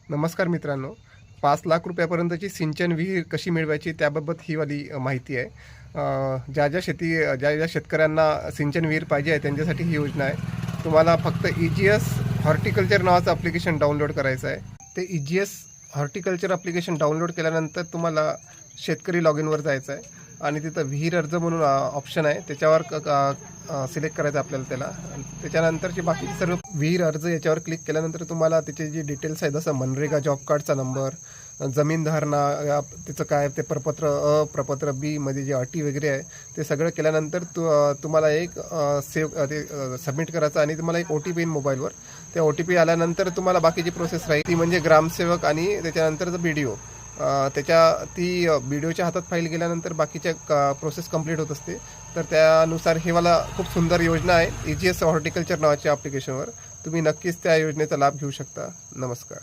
नमस्कार मित्रांनो, 5 लाख रुपयापर्यंतची सिंचन विहीर कशी मिळवायची त्याबाबत ही वाली माहिती आहे. ज्या शेतकऱ्यांना सिंचन विहीर पाहिजे आहे त्यांच्यासाठी ही योजना आहे. तुम्हाला फक्त EGS हॉर्टिकल्चर नावाचं ॲप्लिकेशन डाउनलोड करायचं आहे. ते EGS हॉर्टिकल्चर ॲप्लिकेशन डाउनलोड केल्यानंतर तुम्हाला शेतकरी लॉग इनवर जायचं आहे आणि तिथं विहीर अर्ज म्हणून ऑप्शन आहे, त्याच्यावर सिलेक्ट करायचं आपल्याला त्याला. त्याच्यानंतरचे बाकीचे सर्व विहीर अर्ज याच्यावर क्लिक केल्यानंतर तुम्हाला त्याचे जे डिटेल्स आहेत, जसं मनरेगा जॉब कार्डचा नंबर, जमीन धारणा, त्याचं काय ते प्रपत्र अ, प्रपत्र बी मध्ये जे अटी वगैरे आहे ते सगळं केल्यानंतर तुम्हाला एक सबमिट करायचं आणि तुम्हाला एक OTP येईल मोबाईलवर. त्या OTP आल्यानंतर तुम्हाला बाकीची प्रोसेस राहील, ती म्हणजे ग्रामसेवक आणि त्याच्यानंतरचं BDO. ती BDOच्या हातात फाईल गेल्यानंतर बाकीच्या प्रोसेस कंप्लीट होत असते. तर त्यानुसार हे मला खूप सुंदर योजना आहे EGS हॉर्टिकल्चर नावाच्या ॲप्लिकेशनवर. तुम्ही नक्कीच त्या योजनेचा लाभ घेऊ शकता. नमस्कार.